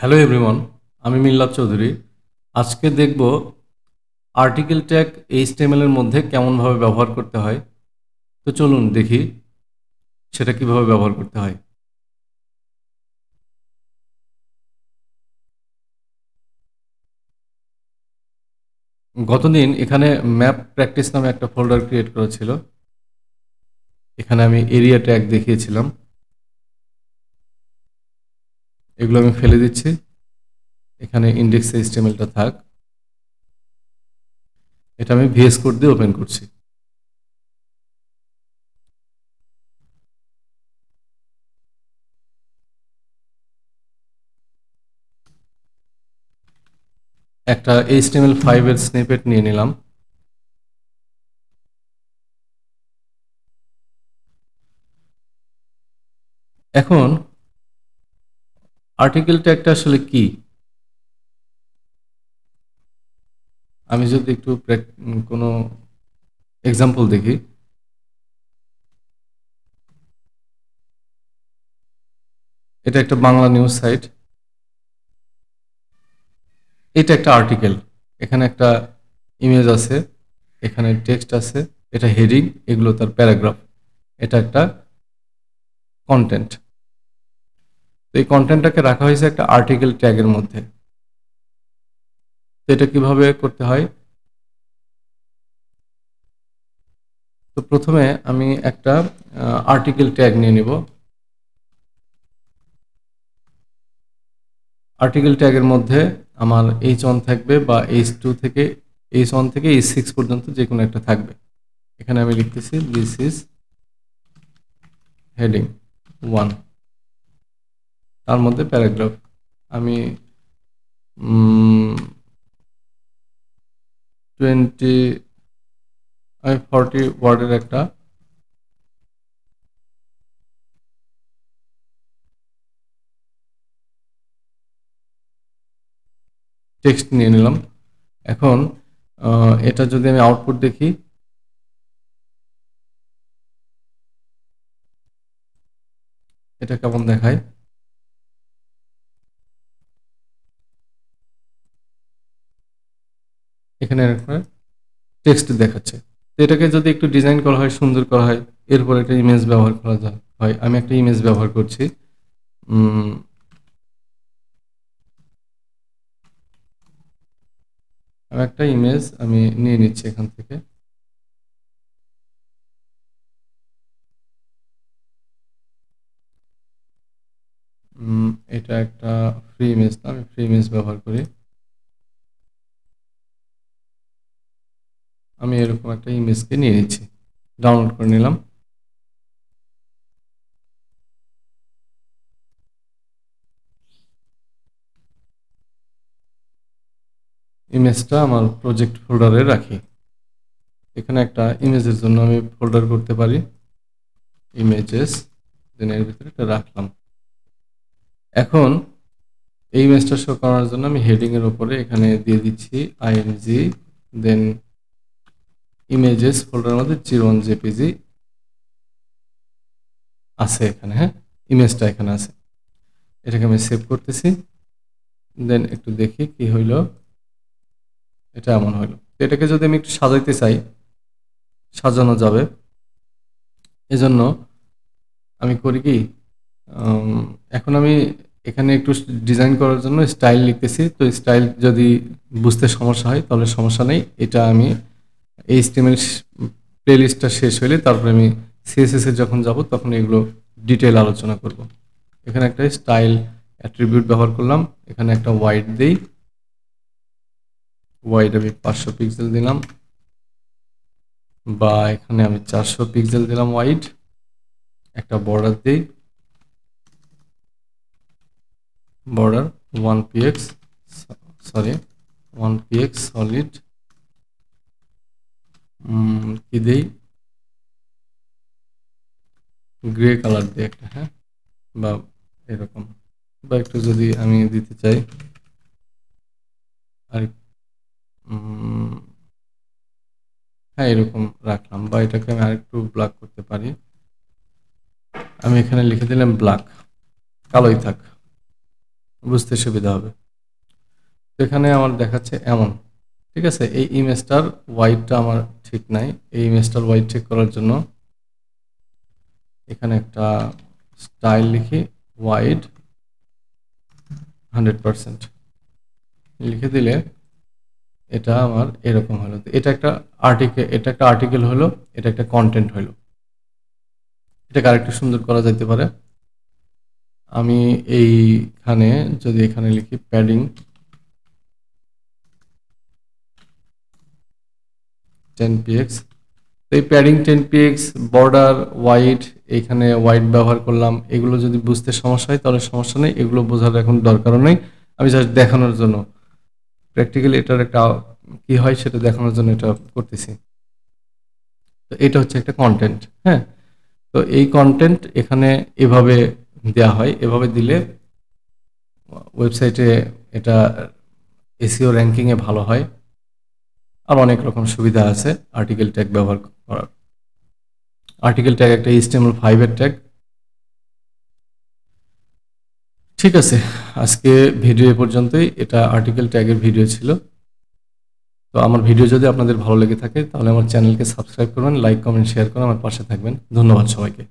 Hello everyone, আমি মিল্লাত চৌধুরী। আজকে দেখব আর্টিকেল ট্যাগ এইচটিএমএল এর মধ্যে কেমনভাবে ব্যবহার করতে হয়। তো চলুন দেখি সেটা কিভাবে ব্যবহার করতে হয়। গতদিন এখানে ম্যাপ প্র্যাকটিস নামে একটা ফোল্ডার ক্রিয়েট করা ছিল। এখানে আমি এরিয়া ট্যাগ দেখিয়েছিলাম, এগুলো আমি ফেলে দিচ্ছি। এখানে ইন্ডেক্স এইচটিএমএলটা থাক। এটা আমি ভিএস কোড দিয়ে ওপেন করছি। একটা HTML5 এর স্নিপেট নিয়ে নিলাম। এখন আর্টিকেল ট্যাগটা আসলে কি, আমি যদি একটু কোনো এক্সাম্পল দেখি। এটা একটা বাংলা নিউজ সাইট, এটা একটা আর্টিকেল। এখানে একটা ইমেজ আছে, এখানে টেক্সট আছে, এটা হেডিং, এগুলো তার প্যারাগ্রাফ। এটা একটা কন্টেন্ট। তো এই কন্টেন্টটাকে রাখা হয়েছে একটা আর্টিকেল ট্যাগের মধ্যে। তো এটা কিভাবে করতে হয়? তো প্রথমে আমি একটা আর্টিকেল ট্যাগ নিয়ে নিব। আর্টিকেল ট্যাগের মধ্যে আমার H1 থাকবে, বা H2 থেকে H1 থেকে H6 পর্যন্ত যে কোনো একটা থাকবে। এখানে আমি লিখতেছি দিস ইজ হেডিং 1, তার মধ্যে প্যারাগ্রাফ। আমি 40 ওয়ার্ডের একটা টেক্সট নিয়ে নিলাম। এখন এটা যদি আমি আউটপুট দেখি, এটা কেমন দেখায়। এখানে টেক্সট দেখাচ্ছে। তো এটাকে যদি একটু ডিজাইন করা হয়, সুন্দর করা হয়, এরপর একটা ইমেজ ব্যবহার করা হয়। আমি একটা ইমেজ ব্যবহার করছি। উম, আমি একটা ইমেজ আমি নিয়ে নিচ্ছি এখান থেকে। এটা একটা ফ্রি ইমেজ, না আমি ফ্রি ইমেজ ব্যবহার করি। আমি এরকম একটা ইমেজকে নিয়ে নিচ্ছি, ডাউনলোড করে নিলাম। ইমেজটা আমার প্রজেক্ট ফোল্ডারে রাখি। এখানে একটা ইমেজের জন্য আমি ফোল্ডার করতে পারি, ইমেজেস, দেন এর ভিতরে এটা রাখলাম। এখন এই ইমেজটা শো করার জন্য আমি হেডিং এর উপরে এখানে দিয়ে দিচ্ছি আইএনজি, দেন ইমেজেস ফোল্ডারের মধ্যে 01 জেপিজি আছে এখানে। হ্যাঁ, ইমেজটা এখানে আছে। এটাকে আমি সেভ করতেছি। দেন একটু দেখি কি হইলো। এটা এমন হইলো। এটাকে যদি আমি একটু সাজাইতে চাই, সাজানো যাবে। এজন্য আমি করি কি, এখন আমি এখানে একটু ডিজাইন করার জন্য স্টাইল লিখতেছি। তো স্টাইল যদি বুঝতে সমস্যা হয় তাহলে সমস্যা নেই। এটা আমি HTML প্লেলিস্টটা শেষ হলে তারপরে আমি CSS এ যখন যাব তখন এগুলো ডিটেল আলোচনা করব। এখানে একটা স্টাইল অ্যাট্রিবিউট ব্যবহার করলাম। এখানে একটা ওয়াইড দেই, ওয়াইড আমি 500 পিক্সেল দিলাম, বা এখানে আমি 400 পিক্সেল দিলাম ওয়াইড। একটা বর্ডার দিই, border 1px, sorry 1px solid. কি দেই, গ্রে কালার দিই একটা। হ্যাঁ, বা এরকম, বা একটু যদি আমি দিতে চাই আর হ্যাঁ এরকম রাখলাম, বা এটাকে আমি আরেকটু ব্ল্যাক করতে পারি। আমি এখানে লিখে দিলাম ব্ল্যাক, কালোই থাক। বুঝতে সুবিধা হবে। তো এখানে আমার দেখাচ্ছে এমন, ঠিক আছে। এই ইমেজটার ওয়াইডটা আমার ঠিক নাই। এই ইমেজটার ওয়াইড ঠিক করার জন্য এখানে একটা স্টাইল লিখি, ওয়াইড 100% লিখে দিলে এটা আমার এরকম হলো। এটা একটা আর্টিকেল হলো, এটা একটা কন্টেন্ট হলো। এটাকে আরেকটু সুন্দর করা যেতে পারে। আমি এইখানে যদি এখানে লিখি প্যাডিং 10px, তো এই প্যাডিং 10px, বর্ডার হোয়াইট, এখানে হোয়াইট ব্যবহার করলাম। এগুলো যদি বুঝতে সমস্যা হয় তাহলে সমস্যা নেই, এগুলো বোঝার এখন দরকারও নেই। আমি জাস্ট দেখানোর জন্য, প্র্যাকটিক্যালি এটার একটা কি হয় সেটা দেখানোর জন্য এটা করতেছি। তো এটা হচ্ছে একটা কন্টেন্ট, হ্যাঁ। তো এই কন্টেন্ট এখানে এভাবে দেয়া হয়, এভাবে দিলে ওয়েবসাইটে এটা এসইও র্যাঙ্কিংয়ে ভালো হয়। আর অনেক রকম সুবিধা আছে আর্টিকেল ট্যাগ ব্যবহার করার। আর্টিকেল ট্যাগ একটা HTML5 এর ট্যাগ। ঠিক আছে, আজকে ভিডিও এ পর্যন্তই। এটা আর্টিকেল ট্যাগের ভিডিও ছিল। তো আমার ভিডিও যদি আপনাদের ভালো লেগে থাকে তাহলে আমার চ্যানেলকে সাবস্ক্রাইব করবেন, লাইক কমেন্ট শেয়ার করে আমার পাশে থাকবেন। ধন্যবাদ সবাইকে।